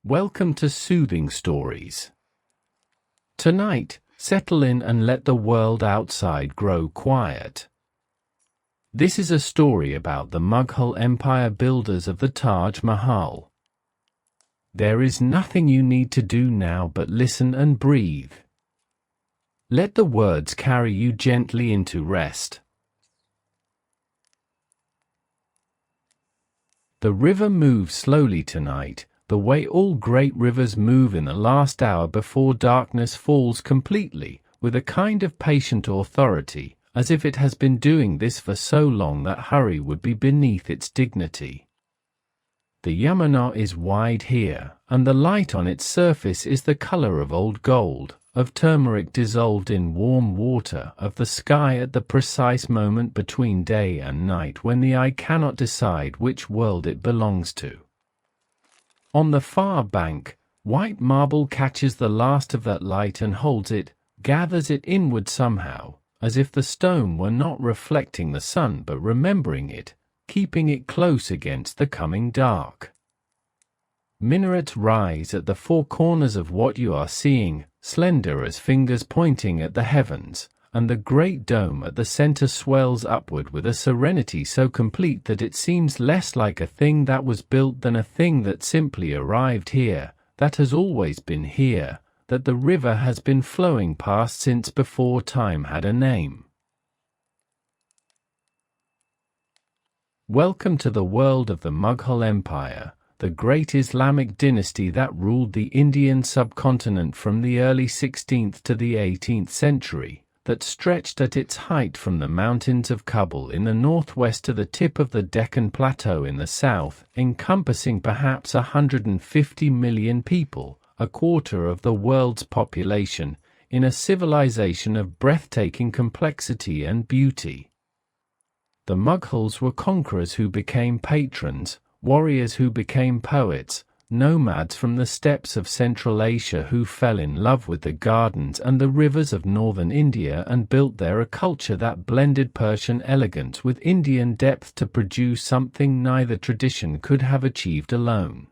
Welcome to Soothing Stories. Tonight, settle in and let the world outside grow quiet. This is a story about the Mughal Empire builders of the Taj Mahal. There is nothing you need to do now but listen and breathe. Let the words carry you gently into rest. The river moves slowly tonight, the way all great rivers move in the last hour before darkness falls completely, with a kind of patient authority, as if it has been doing this for so long that hurry would be beneath its dignity. The Yamuna is wide here, and the light on its surface is the color of old gold, of turmeric dissolved in warm water, of the sky at the precise moment between day and night when the eye cannot decide which world it belongs to. On the far bank, white marble catches the last of that light and holds it, gathers it inward somehow, as if the stone were not reflecting the sun but remembering it, keeping it close against the coming dark. Minarets rise at the four corners of what you are seeing, slender as fingers pointing at the heavens, and the great dome at the center swells upward with a serenity so complete that it seems less like a thing that was built than a thing that simply arrived here, that has always been here, that the river has been flowing past since before time had a name. Welcome to the world of the Mughal Empire, the great Islamic dynasty that ruled the Indian subcontinent from the early 16th to the 18th century, that stretched at its height from the mountains of Kabul in the northwest to the tip of the Deccan Plateau in the south, encompassing perhaps 150 million people, a quarter of the world's population, in a civilization of breathtaking complexity and beauty. The Mughals were conquerors who became patrons, warriors who became poets, nomads from the steppes of Central Asia who fell in love with the gardens and the rivers of northern India and built there a culture that blended Persian elegance with Indian depth to produce something neither tradition could have achieved alone.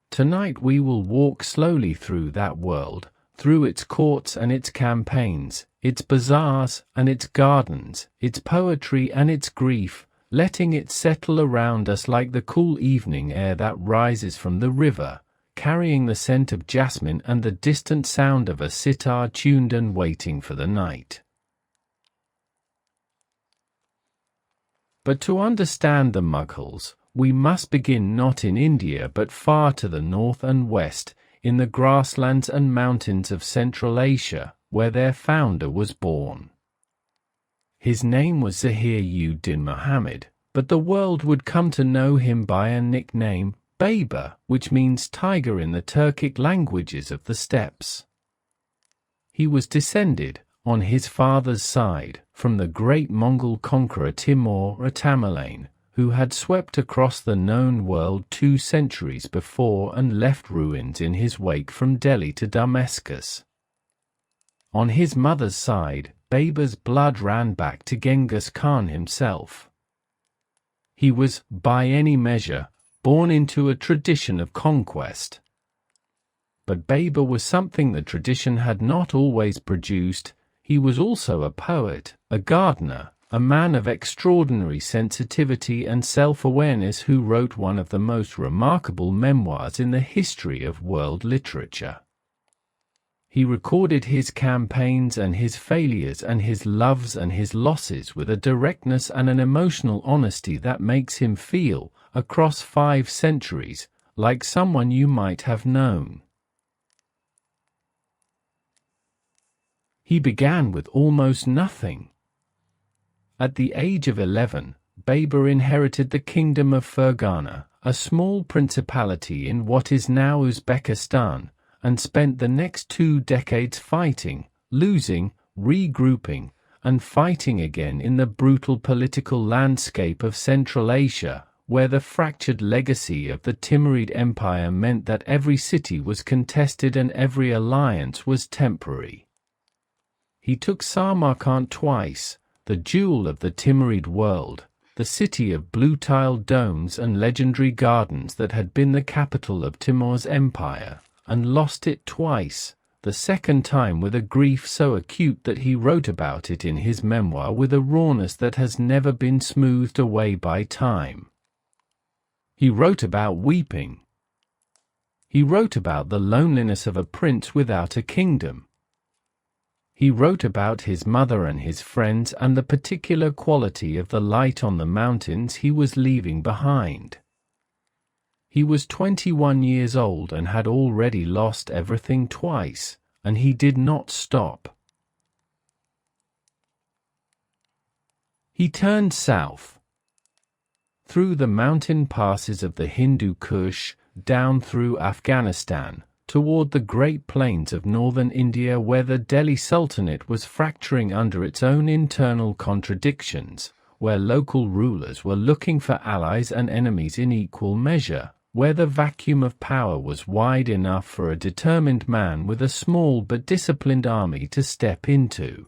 Tonight we will walk slowly through that world, through its courts and its campaigns, its bazaars and its gardens, its poetry and its grief, letting it settle around us like the cool evening air that rises from the river, carrying the scent of jasmine and the distant sound of a sitar tuned and waiting for the night. But to understand the Mughals, we must begin not in India but far to the north and west, in the grasslands and mountains of Central Asia, where their founder was born. His name was Zahir-ud-Din Muhammad, but the world would come to know him by a nickname, Baber, which means tiger in the Turkic languages of the steppes. He was descended, on his father's side, from the great Mongol conqueror Timur Tamerlane, who had swept across the known world 2 centuries before and left ruins in his wake from Delhi to Damascus. On his mother's side, Baber's blood ran back to Genghis Khan himself. He was, by any measure, born into a tradition of conquest. But Baber was something the tradition had not always produced. He was also a poet, a gardener, a man of extraordinary sensitivity and self-awareness who wrote one of the most remarkable memoirs in the history of world literature. He recorded his campaigns and his failures and his loves and his losses with a directness and an emotional honesty that makes him feel, across 5 centuries, like someone you might have known. He began with almost nothing. At the age of 11, Baber inherited the kingdom of Fergana, a small principality in what is now Uzbekistan, and spent the next 2 decades fighting, losing, regrouping, and fighting again in the brutal political landscape of Central Asia, where the fractured legacy of the Timurid Empire meant that every city was contested and every alliance was temporary. He took Samarkand twice, the jewel of the Timurid world, the city of blue-tiled domes and legendary gardens that had been the capital of Timur's empire, and lost it twice, the second time with a grief so acute that he wrote about it in his memoir with a rawness that has never been smoothed away by time. He wrote about weeping. He wrote about the loneliness of a prince without a kingdom. He wrote about his mother and his friends and the particular quality of the light on the mountains he was leaving behind. He was 21 years old and had already lost everything twice, and he did not stop. He turned south, through the mountain passes of the Hindu Kush, down through Afghanistan, toward the great plains of northern India where the Delhi Sultanate was fracturing under its own internal contradictions, where local rulers were looking for allies and enemies in equal measure, where the vacuum of power was wide enough for a determined man with a small but disciplined army to step into.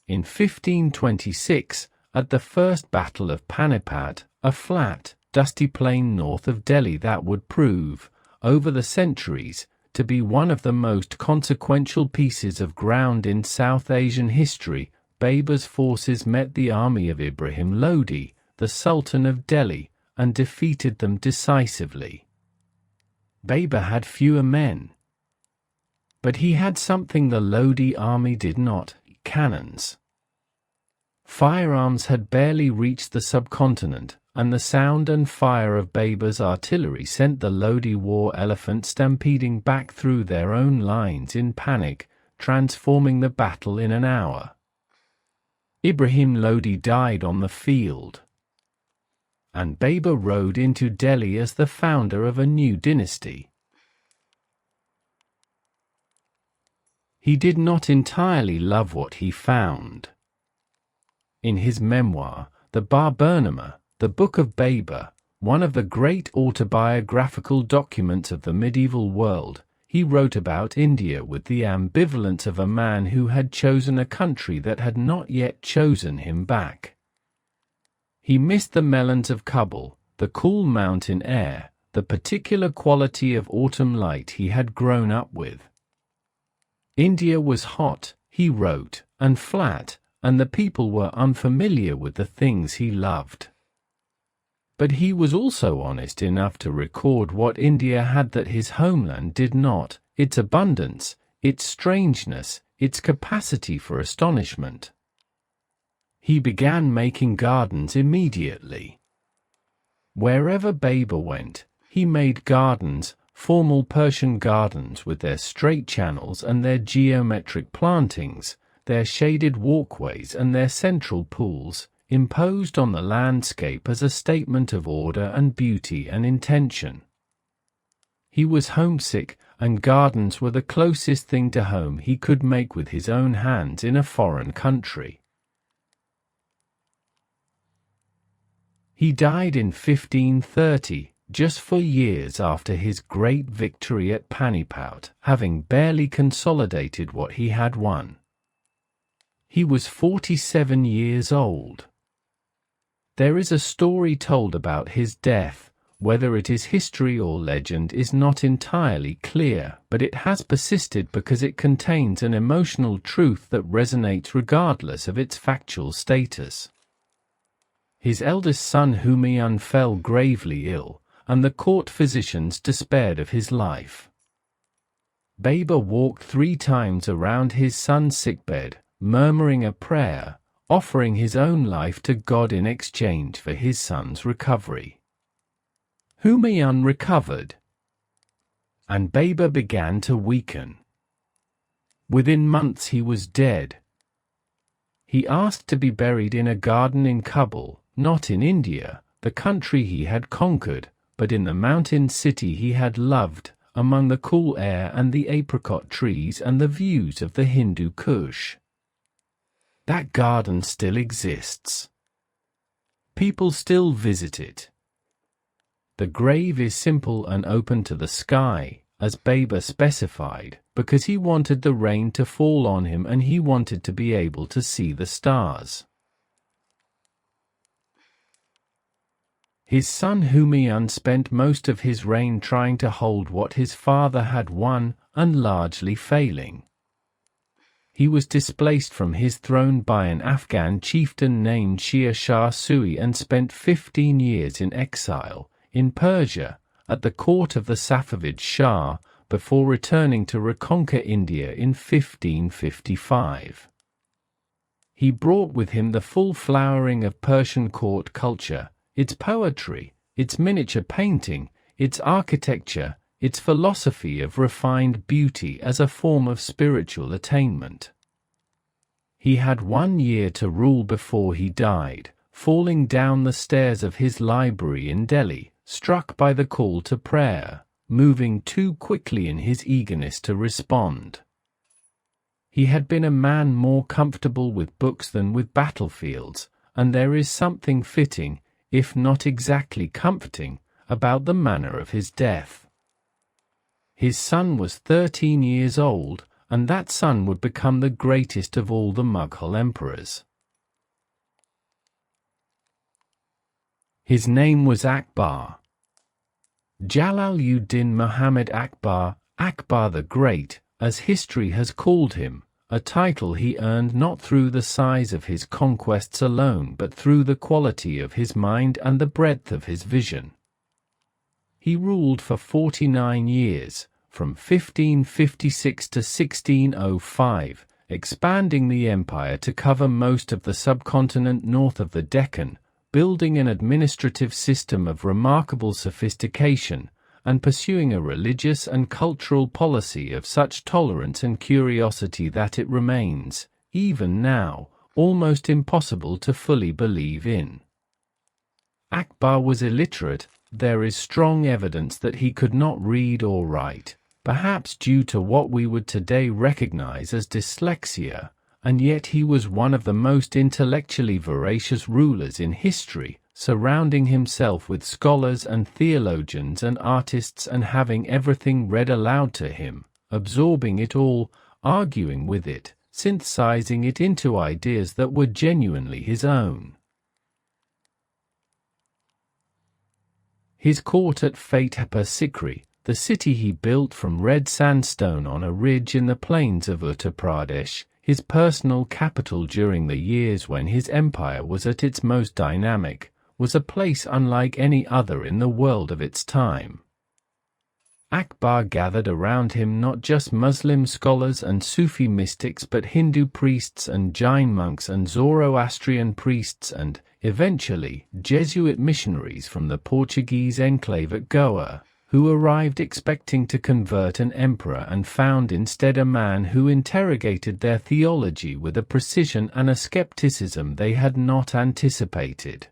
In 1526, at the First Battle of Panipat, a flat, dusty plain north of Delhi that would prove, over the centuries, to be one of the most consequential pieces of ground in South Asian history, Babur's forces met the army of Ibrahim Lodi, the Sultan of Delhi, and defeated them decisively. Babur had fewer men, but he had something the Lodi army did not: cannons. Firearms had barely reached the subcontinent, and the sound and fire of Babur's artillery sent the Lodi war elephant stampeding back through their own lines in panic, transforming the battle in an hour. Ibrahim Lodi died on the field, and Babur rode into Delhi as the founder of a new dynasty. He did not entirely love what he found. In his memoir, the Baburnama, the Book of Babur, one of the great autobiographical documents of the medieval world, he wrote about India with the ambivalence of a man who had chosen a country that had not yet chosen him back. He missed the melons of Kabul, the cool mountain air, the particular quality of autumn light he had grown up with. India was hot, he wrote, and flat, and the people were unfamiliar with the things he loved. But he was also honest enough to record what India had that his homeland did not: its abundance, its strangeness, its capacity for astonishment. He began making gardens immediately. Wherever Babur went, he made gardens, formal Persian gardens with their straight channels and their geometric plantings, their shaded walkways and their central pools, imposed on the landscape as a statement of order and beauty and intention. He was homesick, and gardens were the closest thing to home he could make with his own hands in a foreign country. He died in 1530, just 4 years after his great victory at Panipat, having barely consolidated what he had won. He was 47 years old. There is a story told about his death. Whether it is history or legend is not entirely clear, but it has persisted because it contains an emotional truth that resonates regardless of its factual status. His eldest son Humayun fell gravely ill, and the court physicians despaired of his life. Babur walked 3 times around his son's sickbed, murmuring a prayer, offering his own life to God in exchange for his son's recovery. Humayun recovered, and Babur began to weaken. Within months he was dead. He asked to be buried in a garden in Kabul, not in India, the country he had conquered, but in the mountain city he had loved, among the cool air and the apricot trees and the views of the Hindu Kush. That garden still exists. People still visit it. The grave is simple and open to the sky, as Babur specified, because he wanted the rain to fall on him and he wanted to be able to see the stars. His son Humayun spent most of his reign trying to hold what his father had won, and largely failing. He was displaced from his throne by an Afghan chieftain named Sher Shah Suri and spent 15 years in exile, in Persia, at the court of the Safavid Shah, before returning to reconquer India in 1555. He brought with him the full flowering of Persian court culture, its poetry, its miniature painting, its architecture, its philosophy of refined beauty as a form of spiritual attainment. He had 1 year to rule before he died, falling down the stairs of his library in Delhi, struck by the call to prayer, moving too quickly in his eagerness to respond. He had been a man more comfortable with books than with battlefields, and there is something fitting, if not exactly comforting, about the manner of his death. His son was 13 years old, and that son would become the greatest of all the Mughal emperors. His name was Akbar. Jalal-ud-Din Muhammad Akbar, Akbar the Great, as history has called him, a title he earned not through the size of his conquests alone but through the quality of his mind and the breadth of his vision. He ruled for 49 years, from 1556 to 1605, expanding the empire to cover most of the subcontinent north of the Deccan, building an administrative system of remarkable sophistication, and pursuing a religious and cultural policy of such tolerance and curiosity that it remains, even now, almost impossible to fully believe in. Akbar was illiterate. There is strong evidence that he could not read or write, perhaps due to what we would today recognize as dyslexia, and yet he was one of the most intellectually voracious rulers in history, surrounding himself with scholars and theologians and artists and having everything read aloud to him, absorbing it all, arguing with it, synthesizing it into ideas that were genuinely his own. His court at Fatehpur Sikri, the city he built from red sandstone on a ridge in the plains of Uttar Pradesh, his personal capital during the years when his empire was at its most dynamic, was a place unlike any other in the world of its time. Akbar gathered around him not just Muslim scholars and Sufi mystics but Hindu priests and Jain monks and Zoroastrian priests and, eventually, Jesuit missionaries from the Portuguese enclave at Goa, who arrived expecting to convert an emperor and found instead a man who interrogated their theology with a precision and a skepticism they had not anticipated.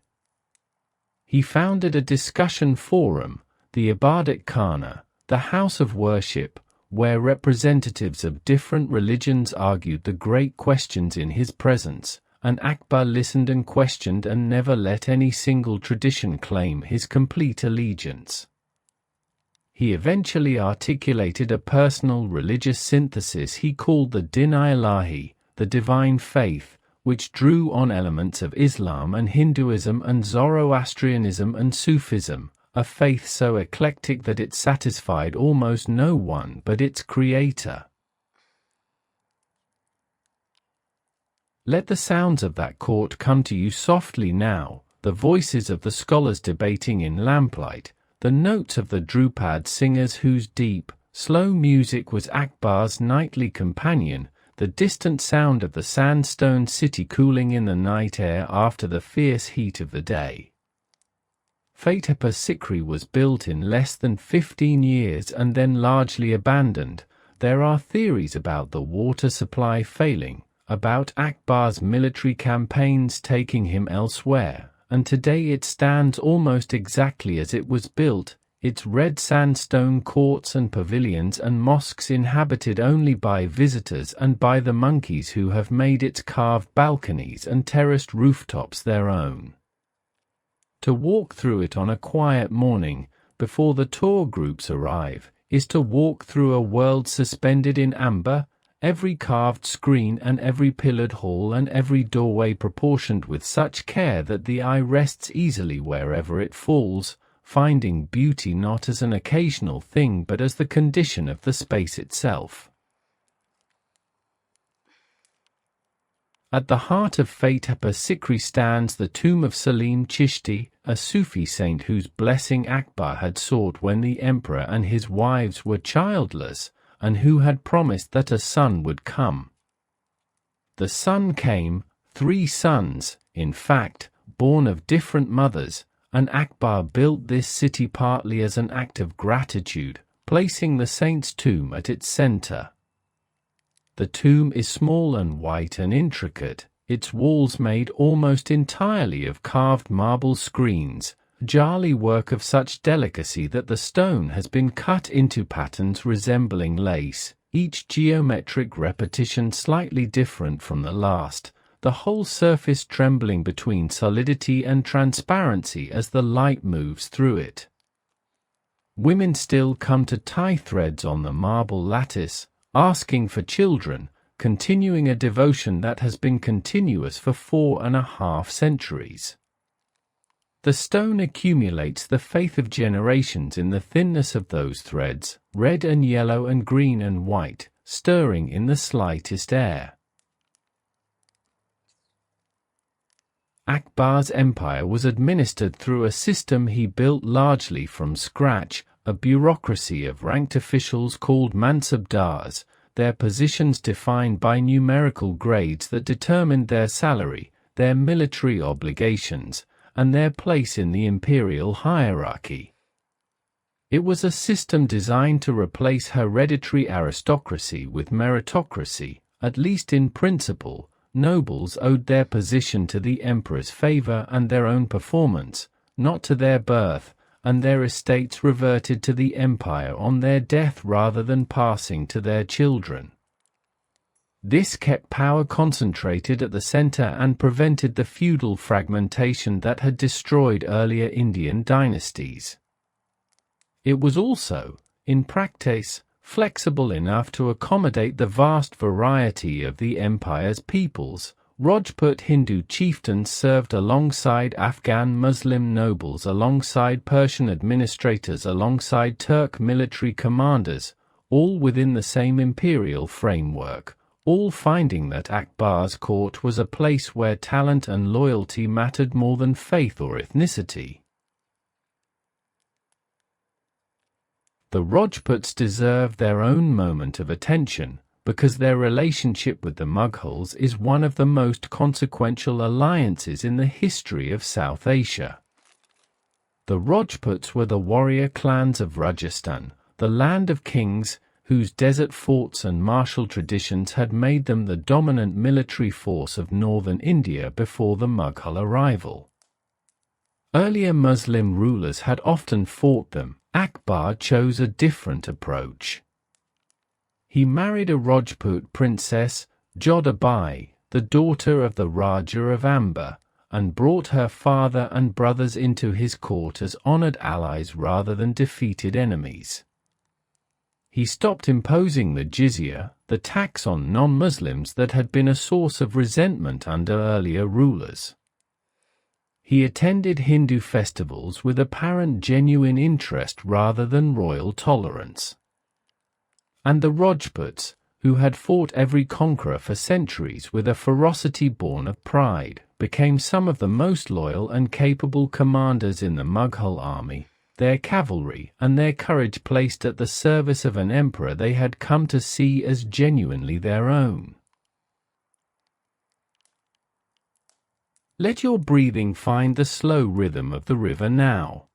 He founded a discussion forum, the Ibadat Khana, the house of worship, where representatives of different religions argued the great questions in his presence, and Akbar listened and questioned and never let any single tradition claim his complete allegiance. He eventually articulated a personal religious synthesis he called the Din-i-Ilahi, the divine faith, which drew on elements of Islam and Hinduism and Zoroastrianism and Sufism, a faith so eclectic that it satisfied almost no one but its creator. Let the sounds of that court come to you softly now, the voices of the scholars debating in lamplight, the notes of the Drupad singers whose deep, slow music was Akbar's nightly companion, the distant sound of the sandstone city cooling in the night air after the fierce heat of the day. Fatehpur Sikri was built in less than 15 years and then largely abandoned. There are theories about the water supply failing, about Akbar's military campaigns taking him elsewhere, and today it stands almost exactly as it was built, its red sandstone courts and pavilions and mosques inhabited only by visitors and by the monkeys who have made its carved balconies and terraced rooftops their own. To walk through it on a quiet morning, before the tour groups arrive, is to walk through a world suspended in amber, every carved screen and every pillared hall and every doorway proportioned with such care that the eye rests easily wherever it falls, finding beauty not as an occasional thing but as the condition of the space itself. At the heart of Fatehpur Sikri stands the tomb of Salim Chishti, a Sufi saint whose blessing Akbar had sought when the emperor and his wives were childless, and who had promised that a son would come. The son came, 3 sons, in fact, born of different mothers, and Akbar built this city partly as an act of gratitude, placing the saint's tomb at its center. The tomb is small and white and intricate, its walls made almost entirely of carved marble screens, jali work of such delicacy that the stone has been cut into patterns resembling lace, each geometric repetition slightly different from the last, the whole surface trembling between solidity and transparency as the light moves through it. Women still come to tie threads on the marble lattice, asking for children, continuing a devotion that has been continuous for 4.5 centuries. The stone accumulates the faith of generations in the thinness of those threads, red and yellow and green and white, stirring in the slightest air. Akbar's empire was administered through a system he built largely from scratch, a bureaucracy of ranked officials called mansabdars, their positions defined by numerical grades that determined their salary, their military obligations, and their place in the imperial hierarchy. It was a system designed to replace hereditary aristocracy with meritocracy, at least in principle. Nobles owed their position to the emperor's favor and their own performance, not to their birth, and their estates reverted to the empire on their death rather than passing to their children. This kept power concentrated at the center and prevented the feudal fragmentation that had destroyed earlier Indian dynasties. It was also, in practice, flexible enough to accommodate the vast variety of the empire's peoples. Rajput Hindu chieftains served alongside Afghan Muslim nobles, alongside Persian administrators, alongside Turk military commanders, all within the same imperial framework, all finding that Akbar's court was a place where talent and loyalty mattered more than faith or ethnicity. The Rajputs deserve their own moment of attention, because their relationship with the Mughals is one of the most consequential alliances in the history of South Asia. The Rajputs were the warrior clans of Rajasthan, the land of kings, whose desert forts and martial traditions had made them the dominant military force of northern India before the Mughal arrival. Earlier Muslim rulers had often fought them. Akbar chose a different approach. He married a Rajput princess, Jodhabai, the daughter of the Raja of Amber, and brought her father and brothers into his court as honored allies rather than defeated enemies. He stopped imposing the jizya, the tax on non-Muslims that had been a source of resentment under earlier rulers. He attended Hindu festivals with apparent genuine interest rather than royal tolerance. And the Rajputs, who had fought every conqueror for centuries with a ferocity born of pride, became some of the most loyal and capable commanders in the Mughal army, their cavalry and their courage placed at the service of an emperor they had come to see as genuinely their own. Let your breathing find the slow rhythm of the river now.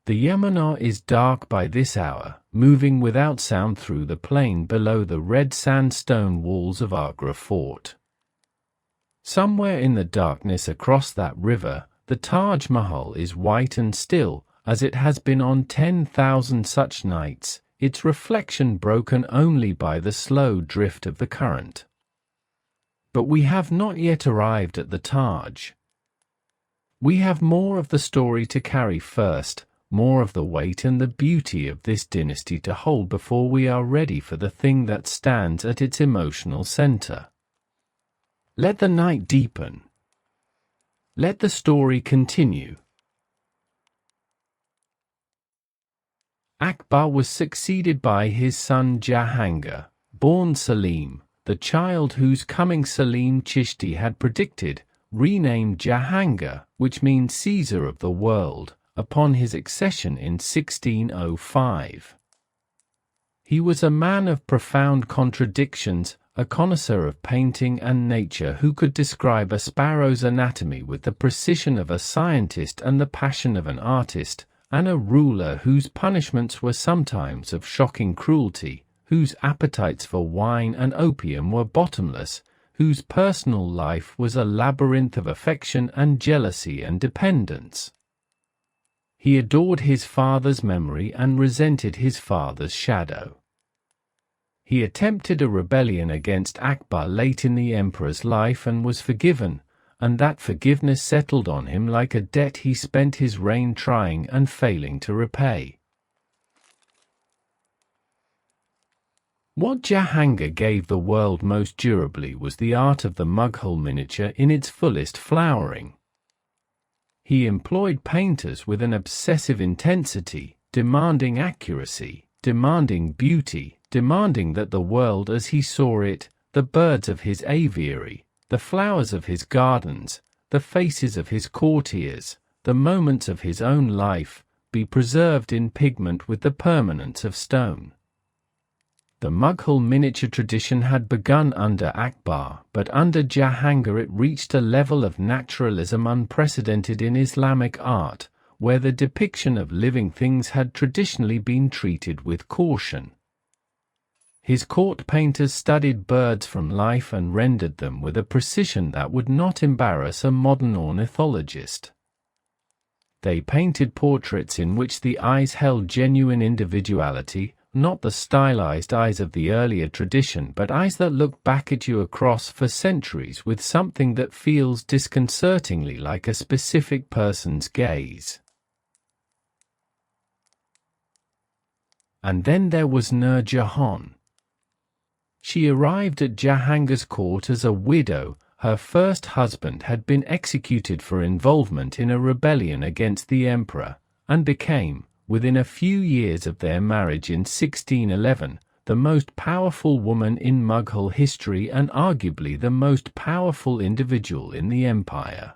The Yamuna is dark by this hour, moving without sound through the plain below the red sandstone walls of Agra Fort. Somewhere in the darkness across that river, the Taj Mahal is white and still, as it has been on 10,000 such nights, its reflection broken only by the slow drift of the current. But we have not yet arrived at the Taj. We have more of the story to carry first, more of the weight and the beauty of this dynasty to hold before we are ready for the thing that stands at its emotional center. Let the night deepen. Let the story continue. Akbar was succeeded by his son Jahangir, born Salim, the child whose coming Salim Chishti had predicted, renamed Jahangir, which means Caesar of the world, upon his accession in 1605. He was a man of profound contradictions, a connoisseur of painting and nature who could describe a sparrow's anatomy with the precision of a scientist and the passion of an artist, and a ruler whose punishments were sometimes of shocking cruelty, whose appetites for wine and opium were bottomless, whose personal life was a labyrinth of affection and jealousy and dependence. He adored his father's memory and resented his father's shadow. He attempted a rebellion against Akbar late in the emperor's life and was forgiven, and that forgiveness settled on him like a debt he spent his reign trying and failing to repay. What Jahangir gave the world most durably was the art of the Mughal miniature in its fullest flowering. He employed painters with an obsessive intensity, demanding accuracy, demanding beauty, demanding that the world as he saw it, the birds of his aviary, the flowers of his gardens, the faces of his courtiers, the moments of his own life, be preserved in pigment with the permanence of stone. The Mughal miniature tradition had begun under Akbar, but under Jahangir it reached a level of naturalism unprecedented in Islamic art, where the depiction of living things had traditionally been treated with caution. His court painters studied birds from life and rendered them with a precision that would not embarrass a modern ornithologist. They painted portraits in which the eyes held genuine individuality, not the stylized eyes of the earlier tradition, but eyes that look back at you across for centuries with something that feels disconcertingly like a specific person's gaze. And then there was Nur Jahan. She arrived at Jahangir's court as a widow. Her first husband had been executed for involvement in a rebellion against the emperor, and became, within a few years of their marriage in 1611, the most powerful woman in Mughal history and arguably the most powerful individual in the empire.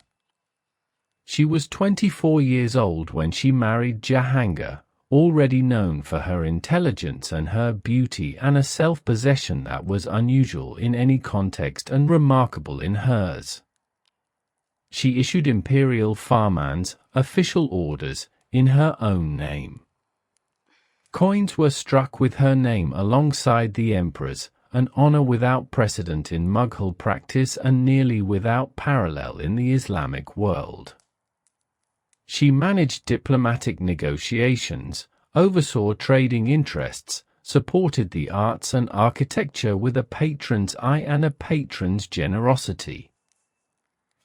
She was 24 years old when she married Jahangir, already known for her intelligence and her beauty and a self-possession that was unusual in any context and remarkable in hers. She issued imperial farmans, official orders, in her own name. Coins were struck with her name alongside the emperor's, an honor without precedent in Mughal practice and nearly without parallel in the Islamic world. She managed diplomatic negotiations, oversaw trading interests, supported the arts and architecture with a patron's eye and a patron's generosity.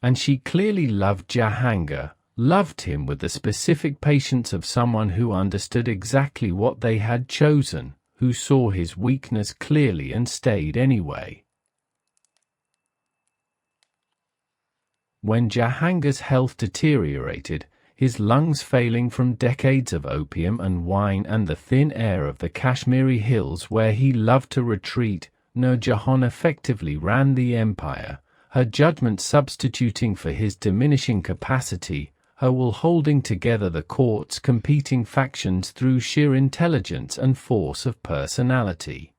And she clearly loved Jahangir, loved him with the specific patience of someone who understood exactly what they had chosen, who saw his weakness clearly and stayed anyway. When Jahangir's health deteriorated, his lungs failing from decades of opium and wine and the thin air of the Kashmiri hills where he loved to retreat, Nur Jahan effectively ran the empire, her judgment substituting for his diminishing capacity, her will holding together the court's competing factions through sheer intelligence and force of personality.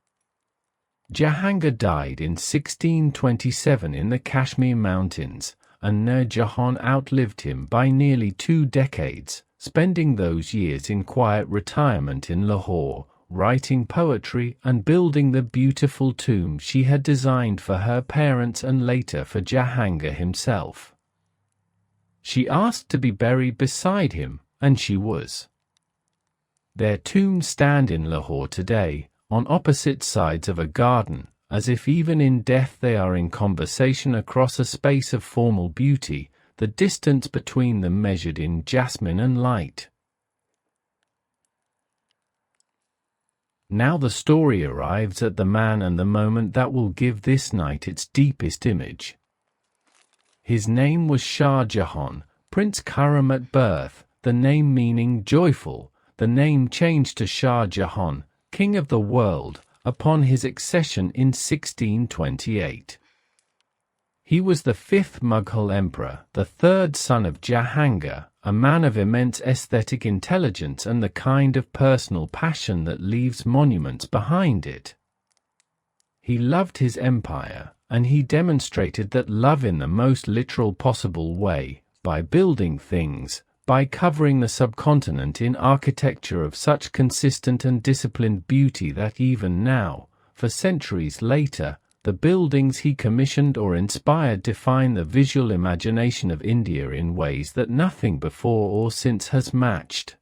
Jahangir died in 1627 in the Kashmir mountains, and Nur Jahan outlived him by nearly 2 decades, spending those years in quiet retirement in Lahore, writing poetry and building the beautiful tomb she had designed for her parents and later for Jahangir himself. She asked to be buried beside him, and she was. Their tombs stand in Lahore today, on opposite sides of a garden, as if even in death they are in conversation across a space of formal beauty, the distance between them measured in jasmine and light. Now the story arrives at the man and the moment that will give this night its deepest image. His name was Shah Jahan, Prince Khurram at birth, the name meaning joyful, the name changed to Shah Jahan, King of the world, upon his accession in 1628. He was the fifth Mughal emperor, the third son of Jahangir, a man of immense aesthetic intelligence and the kind of personal passion that leaves monuments behind it. He loved his empire, and he demonstrated that love in the most literal possible way, by building things, by covering the subcontinent in architecture of such consistent and disciplined beauty that even now, for centuries later, the buildings he commissioned or inspired define the visual imagination of India in ways that nothing before or since has matched.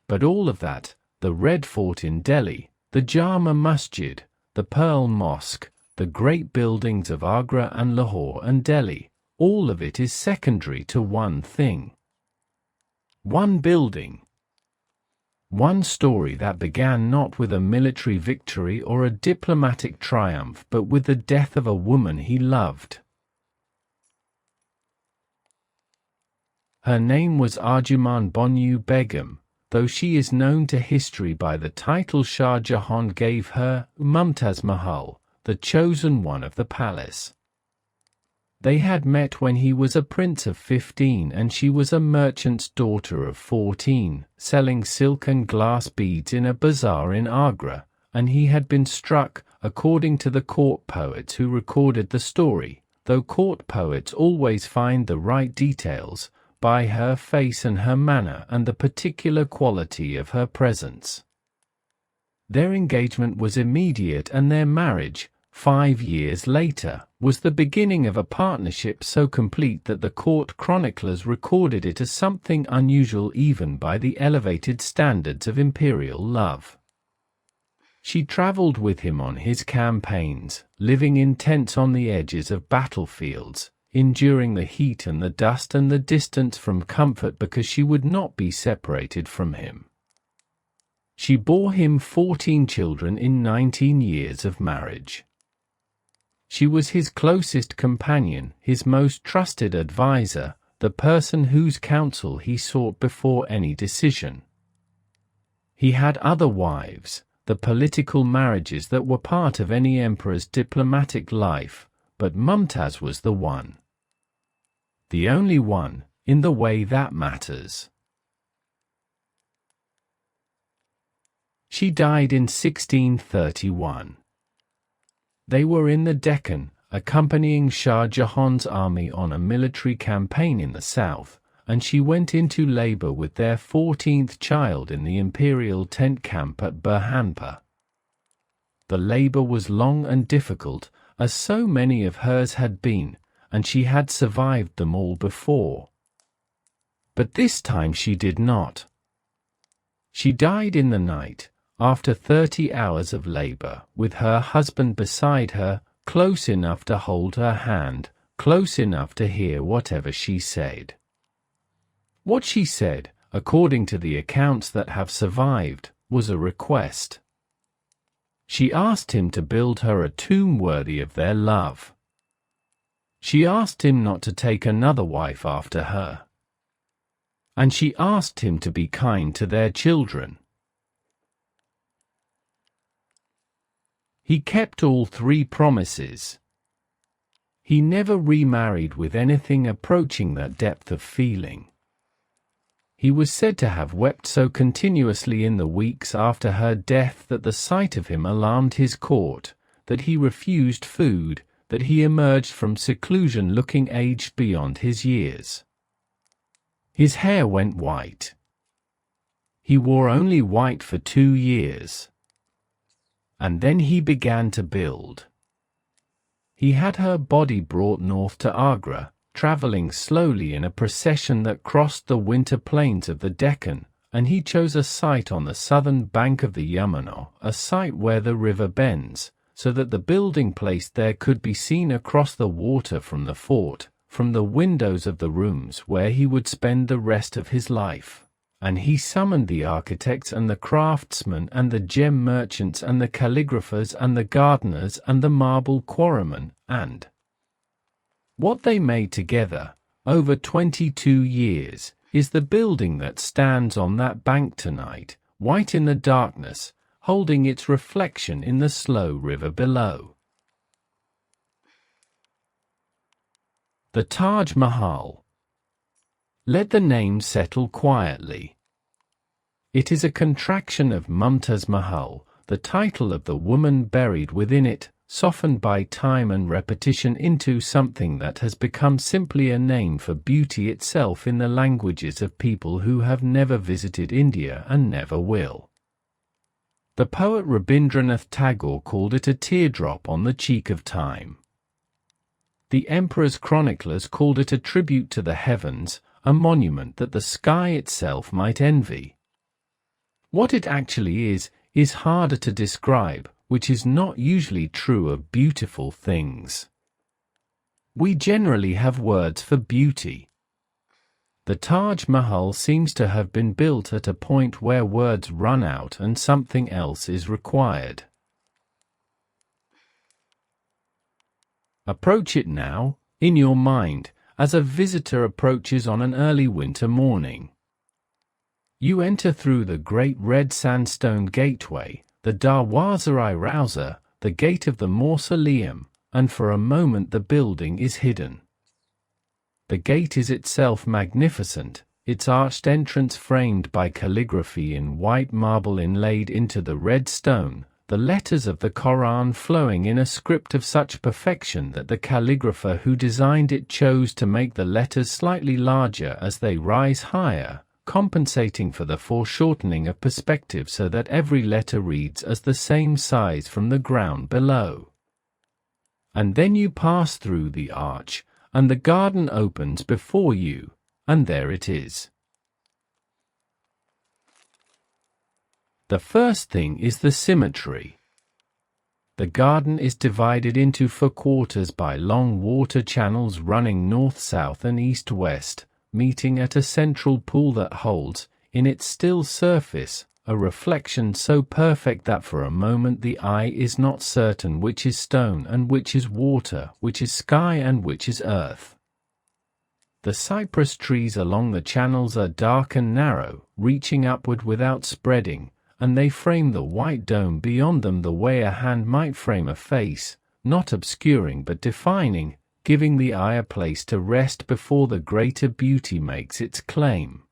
But all of that, the Red Fort in Delhi, the Jama Masjid, the Pearl Mosque, the great buildings of Agra and Lahore and Delhi, all of it is secondary to one thing. One building. One story that began not with a military victory or a diplomatic triumph but with the death of a woman he loved. Her name was Arjuman Banu Begum, though she is known to history by the title Shah Jahan gave her, Mumtaz Mahal, the chosen one of the palace. They had met when he was a prince of 15 and she was a merchant's daughter of 14, selling silk and glass beads in a bazaar in Agra, and he had been struck, according to the court poets who recorded the story, though court poets always find the right details, by her face and her manner and the particular quality of her presence. Their engagement was immediate and their marriage, 5 years later, was the beginning of a partnership so complete that the court chroniclers recorded it as something unusual even by the elevated standards of imperial love. She traveled with him on his campaigns, living in tents on the edges of battlefields, enduring the heat and the dust and the distance from comfort because she would not be separated from him. She bore him 14 children in 19 years of marriage. She was his closest companion, his most trusted advisor, the person whose counsel he sought before any decision. He had other wives, the political marriages that were part of any emperor's diplomatic life, but Mumtaz was the one. The only one, in the way that matters. She died in 1631. They were in the Deccan, accompanying Shah Jahan's army on a military campaign in the south, and she went into labor with their 14th child in the imperial tent camp at Burhanpur. The labor was long and difficult, as so many of hers had been, and she had survived them all before. But this time she did not. She died in the night, after 30 hours of labor, with her husband beside her, close enough to hold her hand, close enough to hear whatever she said. What she said, according to the accounts that have survived, was a request. She asked him to build her a tomb worthy of their love. She asked him not to take another wife after her. And she asked him to be kind to their children. He kept all 3 promises. He never remarried with anything approaching that depth of feeling. He was said to have wept so continuously in the weeks after her death that the sight of him alarmed his court, that he refused food, that he emerged from seclusion looking aged beyond his years. His hair went white. He wore only white for 2 years. And then he began to build. He had her body brought north to Agra, traveling slowly in a procession that crossed the winter plains of the Deccan, and he chose a site on the southern bank of the Yamuna, a site where the river bends, so that the building placed there could be seen across the water from the fort, from the windows of the rooms where he would spend the rest of his life. And he summoned the architects and the craftsmen and the gem merchants and the calligraphers and the gardeners and the marble quarrymen, and what they made together, over 22 years, is the building that stands on that bank tonight, white in the darkness, holding its reflection in the slow river below. The Taj Mahal. Let the name settle quietly. It is a contraction of Mumtaz Mahal, the title of the woman buried within it, softened by time and repetition into something that has become simply a name for beauty itself in the languages of people who have never visited India and never will. The poet Rabindranath Tagore called it a teardrop on the cheek of time. The emperor's chroniclers called it a tribute to the heavens, a monument that the sky itself might envy. What it actually is harder to describe, which is not usually true of beautiful things. We generally have words for beauty. The Taj Mahal seems to have been built at a point where words run out and something else is required. Approach it now, in your mind, as a visitor approaches on an early winter morning. You enter through the great red sandstone gateway, the Darwaza-i-Rawza, the gate of the mausoleum, and for a moment the building is hidden. The gate is itself magnificent, its arched entrance framed by calligraphy in white marble inlaid into the red stone, the letters of the Quran flowing in a script of such perfection that the calligrapher who designed it chose to make the letters slightly larger as they rise higher, compensating for the foreshortening of perspective so that every letter reads as the same size from the ground below. And then you pass through the arch, and the garden opens before you, and there it is. The first thing is the symmetry. The garden is divided into 4 quarters by long water channels running north-south and east-west, meeting at a central pool that holds, in its still surface, a reflection so perfect that for a moment the eye is not certain which is stone and which is water, which is sky and which is earth. The cypress trees along the channels are dark and narrow, reaching upward without spreading, and they frame the white dome beyond them the way a hand might frame a face, not obscuring but defining, giving the eye a place to rest before the greater beauty makes its claim.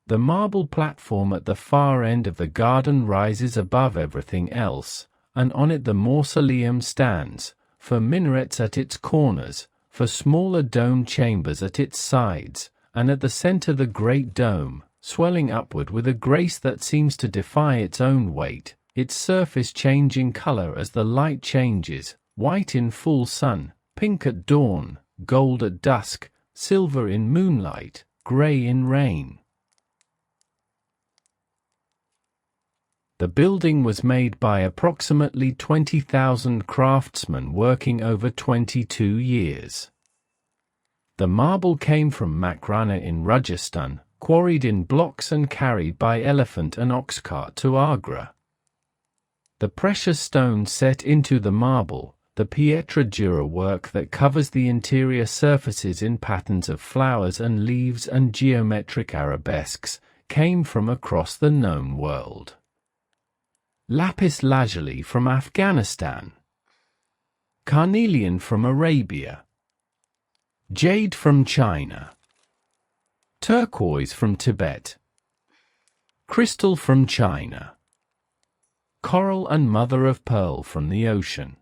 The marble platform at the far end of the garden rises above everything else, and on it the mausoleum stands, for minarets at its corners, for smaller dome chambers at its sides, and at the center the great dome, swelling upward with a grace that seems to defy its own weight, its surface changing color as the light changes, white in full sun, pink at dawn, gold at dusk, silver in moonlight, gray in rain. The building was made by approximately 20,000 craftsmen working over 22 years. The marble came from Makrana in Rajasthan, quarried in blocks and carried by elephant and ox cart to Agra. The precious stone set into the marble, the pietra dura work that covers the interior surfaces in patterns of flowers and leaves and geometric arabesques, came from across the known world. Lapis lazuli from Afghanistan, carnelian from Arabia, jade from China, turquoise from Tibet, crystal from China, coral and mother of pearl from the ocean.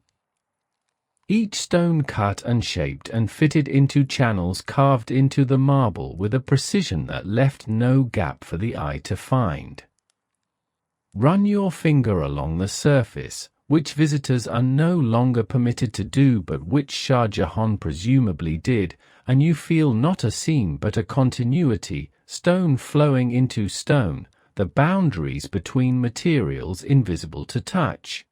Each stone cut and shaped and fitted into channels carved into the marble with a precision that left no gap for the eye to find. Run your finger along the surface, which visitors are no longer permitted to do but which Shah Jahan presumably did, and you feel not a seam but a continuity, stone flowing into stone, the boundaries between materials invisible to touch.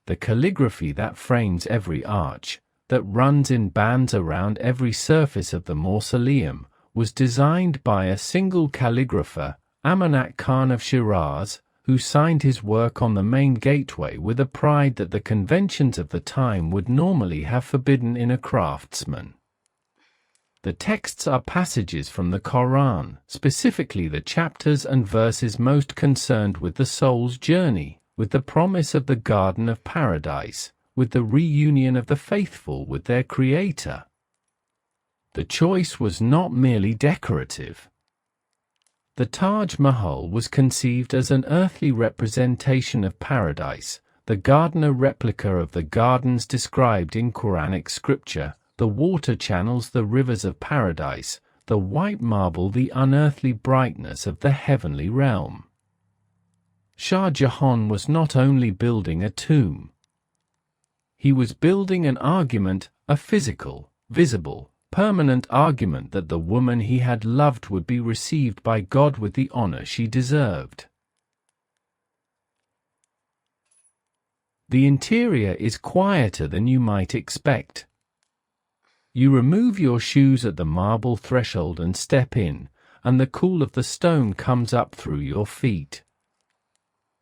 The calligraphy that frames every arch, that runs in bands around every surface of the mausoleum, was designed by a single calligrapher, Amanat Khan of Shiraz, who signed his work on the main gateway with a pride that the conventions of the time would normally have forbidden in a craftsman. The texts are passages from the Quran, specifically the chapters and verses most concerned with the soul's journey, with the promise of the Garden of Paradise, with the reunion of the faithful with their Creator. The choice was not merely decorative. The Taj Mahal was conceived as an earthly representation of paradise, the gardener replica of the gardens described in Quranic scripture, the water channels the rivers of paradise, the white marble the unearthly brightness of the heavenly realm. Shah Jahan was not only building a tomb. He was building an argument, a physical, visible, permanent argument that the woman he had loved would be received by God with the honor she deserved. The interior is quieter than you might expect. You remove your shoes at the marble threshold and step in, and the cool of the stone comes up through your feet.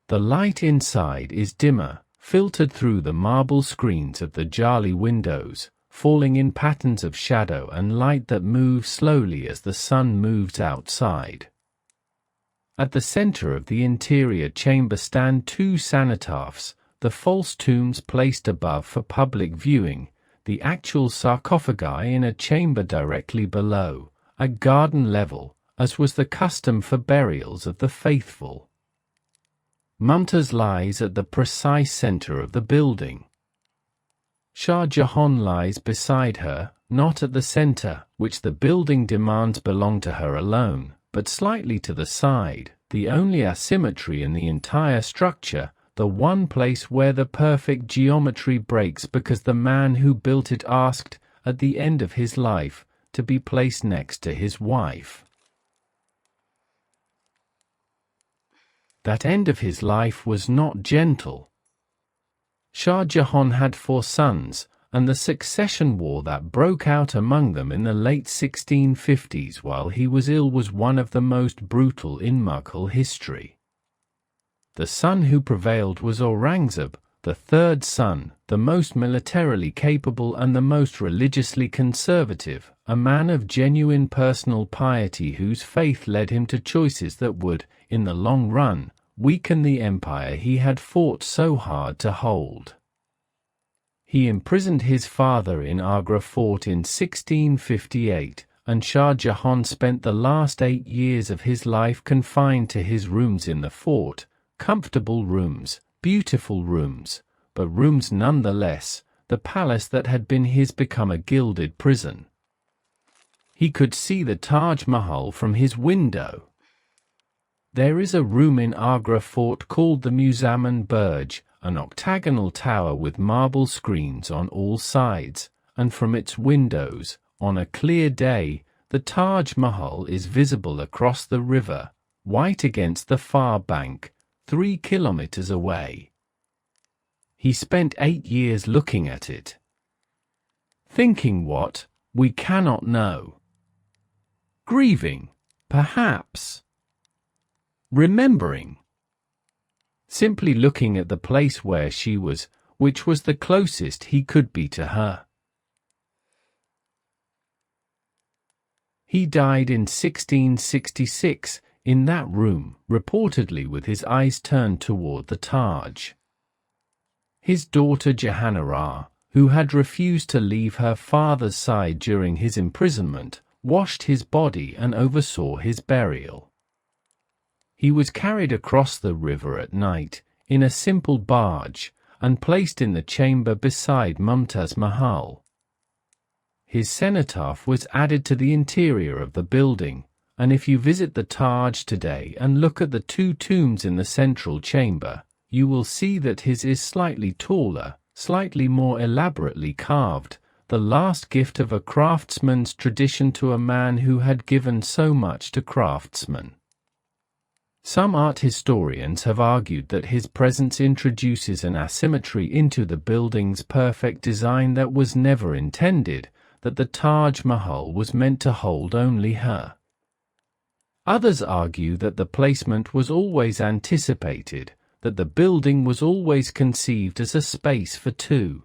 The light inside is dimmer, filtered through the marble screens of the jali windows, falling in patterns of shadow and light that move slowly as the sun moves outside. At the center of the interior chamber stand two cenotaphs, the false tombs placed above for public viewing, the actual sarcophagi in a chamber directly below, at garden level, as was the custom for burials of the faithful. Mumtaz lies at the precise center of the building. Shah Jahan lies beside her, not at the center, which the building demands belong to her alone, but slightly to the side, the only asymmetry in the entire structure, the one place where the perfect geometry breaks because the man who built it asked, at the end of his life, to be placed next to his wife. That end of his life was not gentle. Shah Jahan had 4 sons, and the succession war that broke out among them in the late 1650s while he was ill was one of the most brutal in Mughal history. The son who prevailed was Aurangzeb, the 3rd son, the most militarily capable and the most religiously conservative, a man of genuine personal piety whose faith led him to choices that would, in the long run, weaken the empire he had fought so hard to hold. He imprisoned his father in Agra fort in 1658, and Shah Jahan spent the last 8 years of his life confined to his rooms in the fort, comfortable rooms, beautiful rooms, but rooms nonetheless, the palace that had been his become a gilded prison. He could see the Taj Mahal from his window. There is a room in Agra fort called the Muzaman Burj, an octagonal tower with marble screens on all sides, and from its windows, on a clear day, the Taj Mahal is visible across the river, white against the far bank, 3 kilometers away. He spent 8 years looking at it. Thinking what, we cannot know. Grieving, perhaps. Remembering. Simply looking at the place where she was, which was the closest he could be to her. He died in 1666, in that room, reportedly with his eyes turned toward the Taj. His daughter Jahanara, who had refused to leave her father's side during his imprisonment, washed his body and oversaw his burial. He was carried across the river at night, in a simple barge, and placed in the chamber beside Mumtaz Mahal. His cenotaph was added to the interior of the building, and if you visit the Taj today and look at the 2 tombs in the central chamber, you will see that his is slightly taller, slightly more elaborately carved, the last gift of a craftsman's tradition to a man who had given so much to craftsmen. Some art historians have argued that his presence introduces an asymmetry into the building's perfect design that was never intended, that the Taj Mahal was meant to hold only her. Others argue that the placement was always anticipated, that the building was always conceived as a space for two.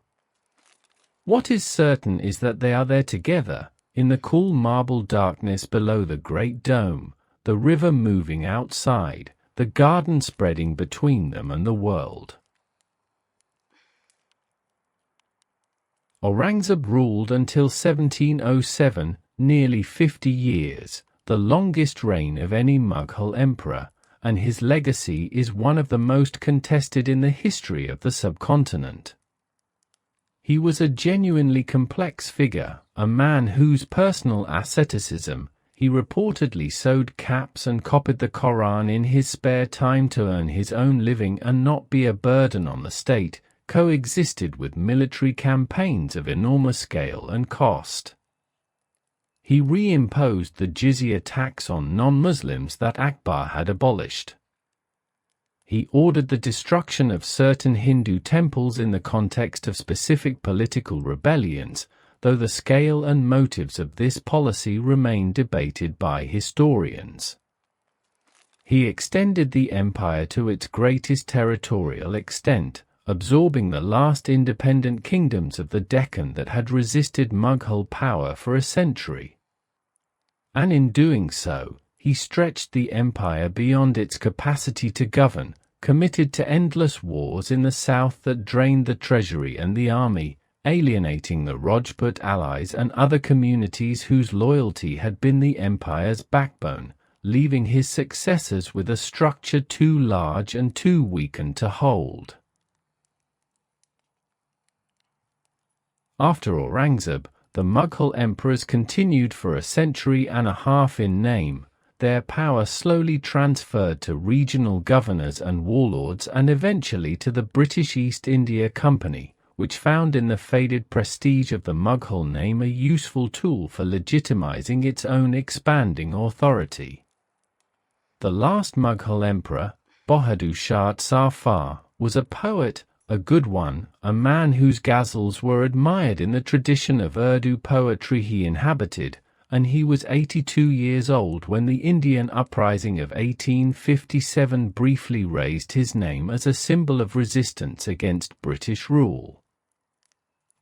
What is certain is that they are there together, in the cool marble darkness below the great dome, the river moving outside, the garden spreading between them and the world. Aurangzeb ruled until 1707, nearly 50 years, the longest reign of any Mughal emperor, and his legacy is one of the most contested in the history of the subcontinent. He was a genuinely complex figure, a man whose personal asceticism — he reportedly sewed caps and copied the Quran in his spare time to earn his own living and not be a burden on the state — coexisted with military campaigns of enormous scale and cost. He reimposed the jizya tax on non-Muslims that Akbar had abolished. He ordered the destruction of certain Hindu temples in the context of specific political rebellions, though the scale and motives of this policy remain debated by historians. He extended the empire to its greatest territorial extent, absorbing the last independent kingdoms of the Deccan that had resisted Mughal power for a century. And in doing so, he stretched the empire beyond its capacity to govern, committed to endless wars in the south that drained the treasury and the army, alienating the Rajput allies and other communities whose loyalty had been the empire's backbone, leaving his successors with a structure too large and too weakened to hold. After Aurangzeb, the Mughal emperors continued for a century and a half in name, their power slowly transferred to regional governors and warlords and eventually to the British East India Company, which found in the faded prestige of the Mughal name a useful tool for legitimizing its own expanding authority. The last Mughal emperor, Bahadur Shah Zafar, was a poet, a good one, a man whose ghazals were admired in the tradition of Urdu poetry he inhabited, and he was 82 years old when the Indian uprising of 1857 briefly raised his name as a symbol of resistance against British rule.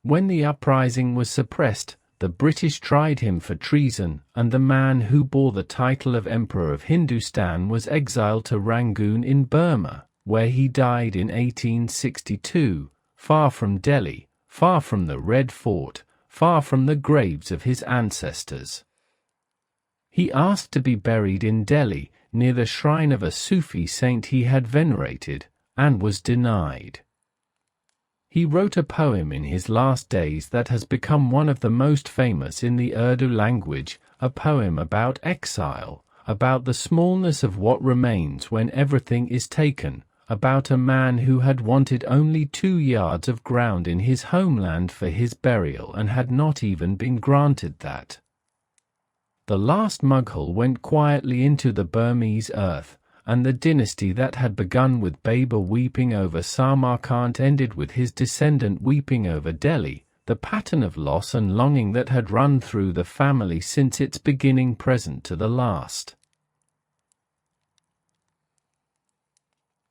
When the uprising was suppressed, the British tried him for treason, and the man who bore the title of Emperor of Hindustan was exiled to Rangoon in Burma, where he died in 1862, far from Delhi, far from the Red Fort, far from the graves of his ancestors. He asked to be buried in Delhi, near the shrine of a Sufi saint he had venerated, and was denied. He wrote a poem in his last days that has become one of the most famous in the Urdu language, a poem about exile, about the smallness of what remains when everything is taken, about a man who had wanted only 2 yards of ground in his homeland for his burial and had not even been granted that. The last Mughal went quietly into the Burmese earth, and the dynasty that had begun with Babur weeping over Samarkand ended with his descendant weeping over Delhi, the pattern of loss and longing that had run through the family since its beginning present to the last.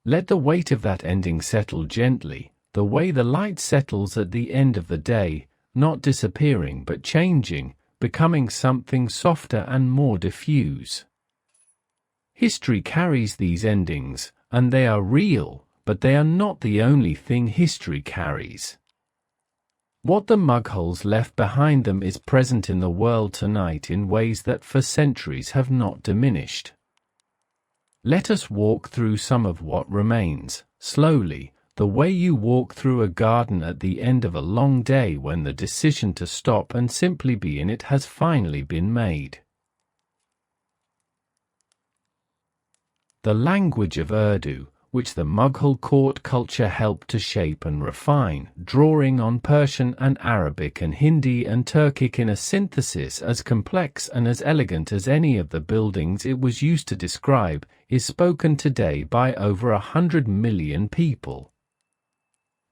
Let the weight of that ending settle gently, the way the light settles at the end of the day, not disappearing but changing, becoming something softer and more diffuse. History carries these endings, and they are real, but they are not the only thing history carries. What the Mughals left behind them is present in the world tonight in ways that for centuries have not diminished. Let us walk through some of what remains, slowly, the way you walk through a garden at the end of a long day when the decision to stop and simply be in it has finally been made. The language of Urdu, which the Mughal court culture helped to shape and refine, drawing on Persian and Arabic and Hindi and Turkic in a synthesis as complex and as elegant as any of the buildings it was used to describe, is spoken today by over 100 million people.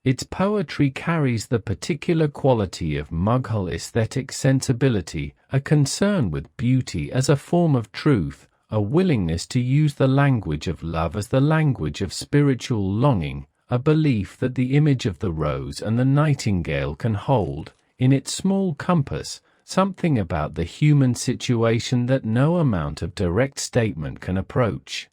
Its poetry carries the particular quality of Mughal aesthetic sensibility, a concern with beauty as a form of truth, a willingness to use the language of love as the language of spiritual longing, a belief that the image of the rose and the nightingale can hold, in its small compass, something about the human situation that no amount of direct statement can approach.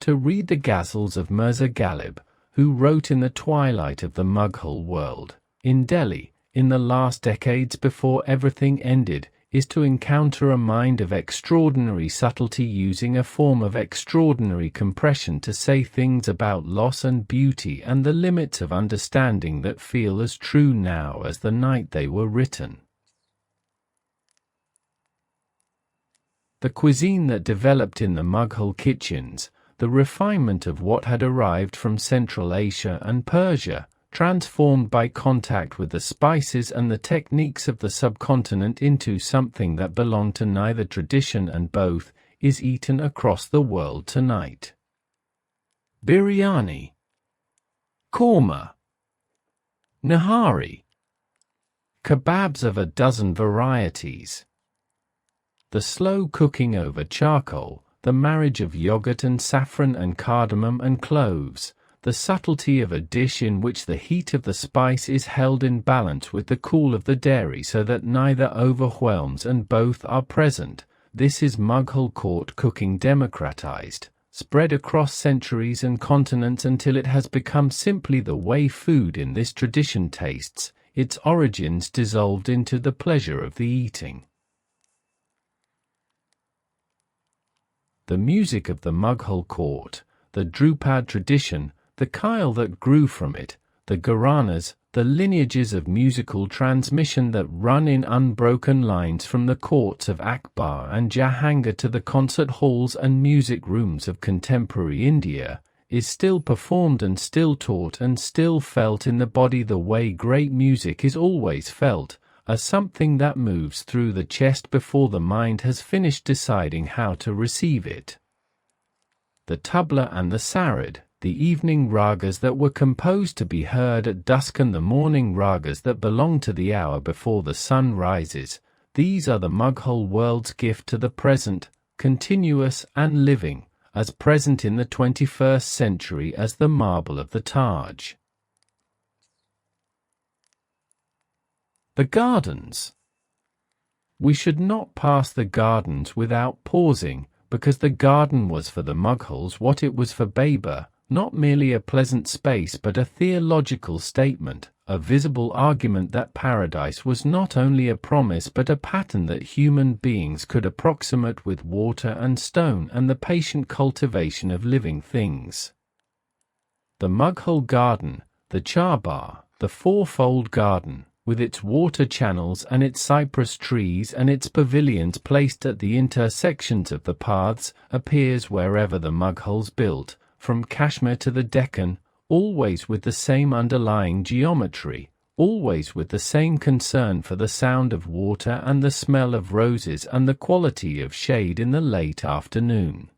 To read the ghazals of Mirza Ghalib, who wrote in the twilight of the Mughal world, in Delhi, in the last decades before everything ended, is to encounter a mind of extraordinary subtlety using a form of extraordinary compression to say things about loss and beauty and the limits of understanding that feel as true now as the night they were written. The cuisine that developed in the Mughal kitchens, the refinement of what had arrived from Central Asia and Persia, transformed by contact with the spices and the techniques of the subcontinent into something that belonged to neither tradition and both, is eaten across the world tonight. Biryani, korma, nahari, kebabs of a dozen varieties. The slow cooking over charcoal, the marriage of yogurt and saffron and cardamom and cloves, the subtlety of a dish in which the heat of the spice is held in balance with the cool of the dairy so that neither overwhelms and both are present, this is Mughal court cooking democratized, spread across centuries and continents until it has become simply the way food in this tradition tastes, its origins dissolved into the pleasure of the eating. The music of the Mughal court, the Drupad tradition, the Khyal that grew from it, the Gharanas, the lineages of musical transmission that run in unbroken lines from the courts of Akbar and Jahangir to the concert halls and music rooms of contemporary India, is still performed and still taught and still felt in the body the way great music is always felt, as something that moves through the chest before the mind has finished deciding how to receive it. The tabla and the sarod, the evening ragas that were composed to be heard at dusk and the morning ragas that belong to the hour before the sun rises, these are the Mughal world's gift to the present, continuous and living, as present in the 21st century as the marble of the Taj. The gardens. We should not pass the gardens without pausing, because the garden was for the Mughals what it was for Baber, not merely a pleasant space but a theological statement, a visible argument that paradise was not only a promise but a pattern that human beings could approximate with water and stone and the patient cultivation of living things. The Mughal garden, the Charbar, the fourfold garden, with its water channels and its cypress trees and its pavilions placed at the intersections of the paths, appears wherever the Mughals built, from Kashmir to the Deccan, always with the same underlying geometry, always with the same concern for the sound of water and the smell of roses and the quality of shade in the late afternoon.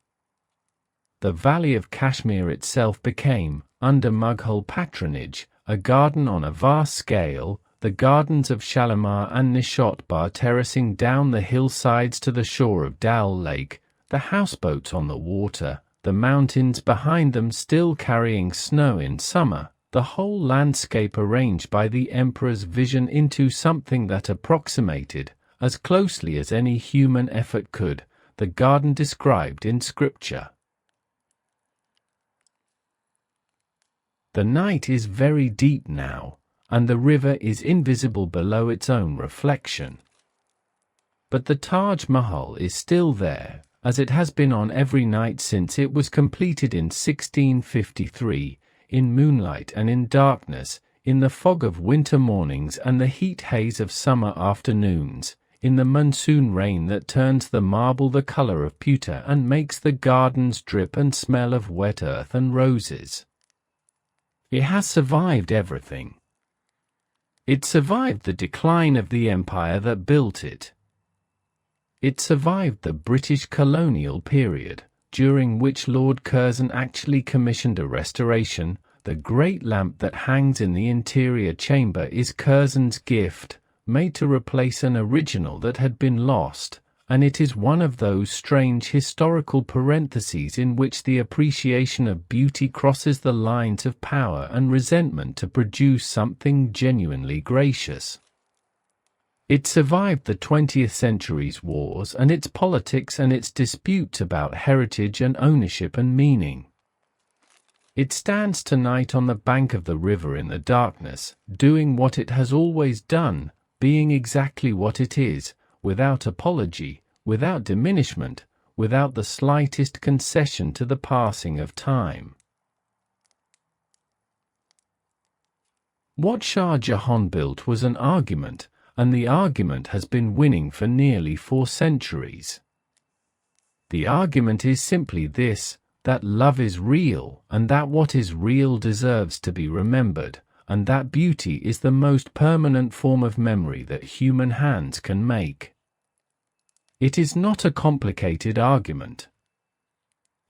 The valley of Kashmir itself became, under Mughal patronage, a garden on a vast scale, the gardens of Shalimar and Nishotbar terracing down the hillsides to the shore of Dal Lake, the houseboats on the water, the mountains behind them still carrying snow in summer, the whole landscape arranged by the emperor's vision into something that approximated, as closely as any human effort could, the garden described in scripture. The night is very deep now, and the river is invisible below its own reflection. But the Taj Mahal is still there, as it has been on every night since it was completed in 1653, in moonlight and in darkness, in the fog of winter mornings and the heat haze of summer afternoons, in the monsoon rain that turns the marble the color of pewter and makes the gardens drip and smell of wet earth and roses. It has survived everything. It survived the decline of the empire that built it. It survived the British colonial period, during which Lord Curzon actually commissioned a restoration. The great lamp that hangs in the interior chamber is Curzon's gift, made to replace an original that had been lost, and it is one of those strange historical parentheses in which the appreciation of beauty crosses the lines of power and resentment to produce something genuinely gracious. It survived the 20th century's wars and its politics and its disputes about heritage and ownership and meaning. It stands tonight on the bank of the river in the darkness, doing what it has always done, being exactly what it is, without apology, without diminishment, without the slightest concession to the passing of time. What Shah Jahan built was an argument, and the argument has been winning for nearly 4 centuries. The argument is simply this, that love is real, and that what is real deserves to be remembered, and that beauty is the most permanent form of memory that human hands can make. It is not a complicated argument.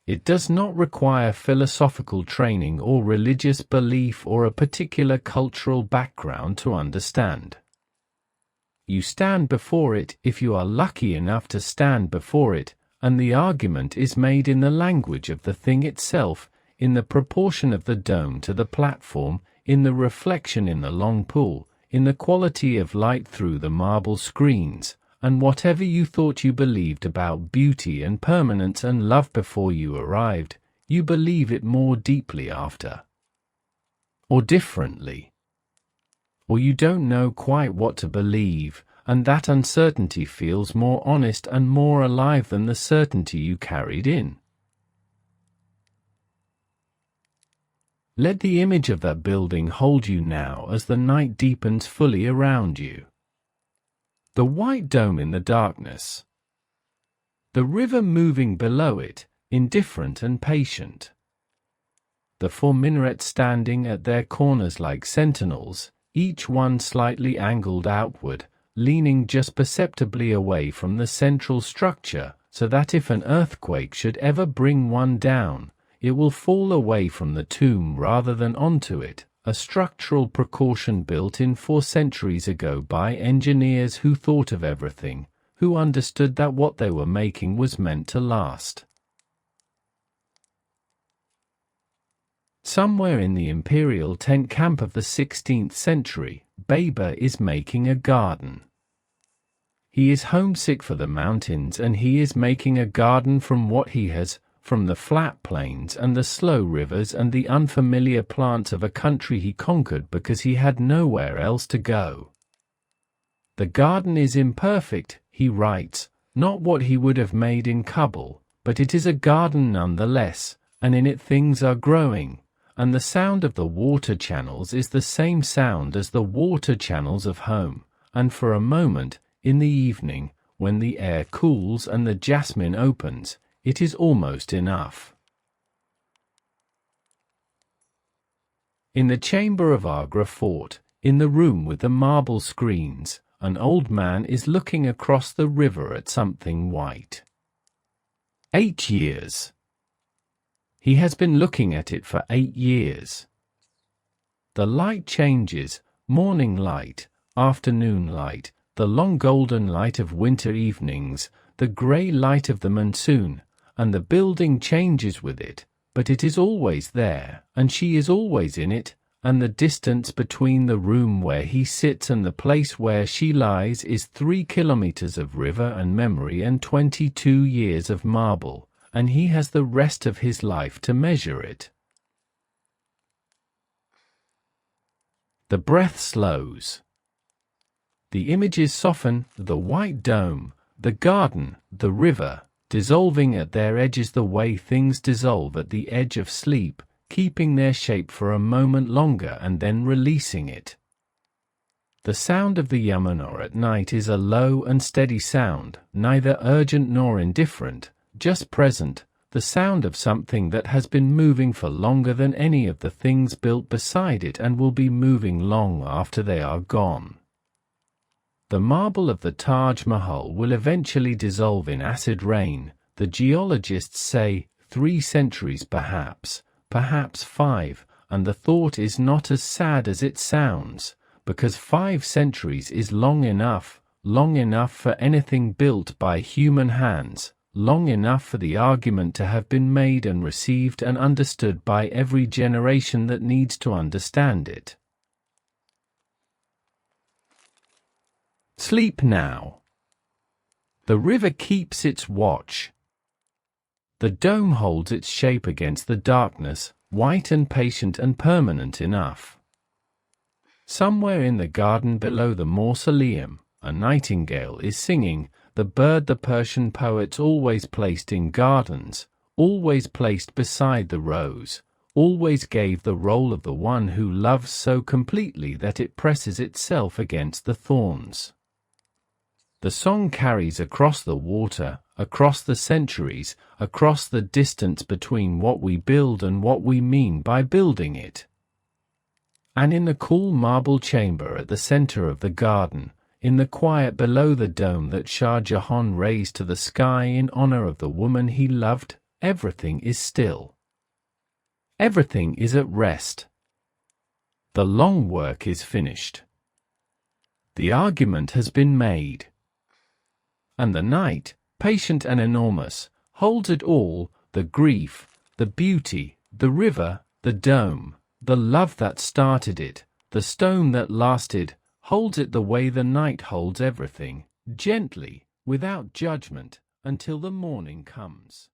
It does not require philosophical training or religious belief or a particular cultural background to understand. You stand before it if you are lucky enough to stand before it, and the argument is made in the language of the thing itself, in the proportion of the dome to the platform, in the reflection in the long pool, in the quality of light through the marble screens, and whatever you thought you believed about beauty and permanence and love before you arrived, you believe it more deeply after. Or differently. Or you don't know quite what to believe, and that uncertainty feels more honest and more alive than the certainty you carried in. Let the image of that building hold you now as the night deepens fully around you. The white dome in the darkness. The river moving below it, indifferent and patient. The 4 minarets standing at their corners like sentinels, each one slightly angled outward, leaning just perceptibly away from the central structure, so that if an earthquake should ever bring one down, it will fall away from the tomb rather than onto it, a structural precaution built in 4 centuries ago by engineers who thought of everything, who understood that what they were making was meant to last. Somewhere in the imperial tent camp of the 16th century, Baber is making a garden. He is homesick for the mountains, and he is making a garden from what he has, from the flat plains and the slow rivers and the unfamiliar plants of a country he conquered because he had nowhere else to go. The garden is imperfect, he writes, not what he would have made in Kabul, but it is a garden nonetheless, and in it things are growing, and the sound of the water channels is the same sound as the water channels of home, and for a moment, in the evening, when the air cools and the jasmine opens, it is almost enough. In the chamber of Agra Fort, in the room with the marble screens, an old man is looking across the river at something white. 8 years. He has been looking at it for 8 years. The light changes, morning light, afternoon light, the long golden light of winter evenings, the grey light of the monsoon, and the building changes with it, but it is always there, and she is always in it, and the distance between the room where he sits and the place where she lies is 3 kilometers of river and memory and 22 years of marble, and he has the rest of his life to measure it. The breath slows. The images soften, the white dome, the garden, the river, dissolving at their edges the way things dissolve at the edge of sleep, keeping their shape for a moment longer and then releasing it. The sound of the Yamuna at night is a low and steady sound, neither urgent nor indifferent, just present, the sound of something that has been moving for longer than any of the things built beside it and will be moving long after they are gone. The marble of the Taj Mahal will eventually dissolve in acid rain, the geologists say, 3 centuries perhaps 5, and the thought is not as sad as it sounds, because 5 centuries is long enough for anything built by human hands, long enough for the argument to have been made and received and understood by every generation that needs to understand it. Sleep now. The river keeps its watch. The dome holds its shape against the darkness, white and patient and permanent enough. Somewhere in the garden below the mausoleum, a nightingale is singing, the bird the Persian poets always placed in gardens, always placed beside the rose, always gave the role of the one who loves so completely that it presses itself against the thorns. The song carries across the water, across the centuries, across the distance between what we build and what we mean by building it. And in the cool marble chamber at the center of the garden, in the quiet below the dome that Shah Jahan raised to the sky in honor of the woman he loved, everything is still. Everything is at rest. The long work is finished. The argument has been made. And the night, patient and enormous, holds it all, the grief, the beauty, the river, the dome, the love that started it, the stone that lasted, holds it the way the night holds everything, gently, without judgment, until the morning comes.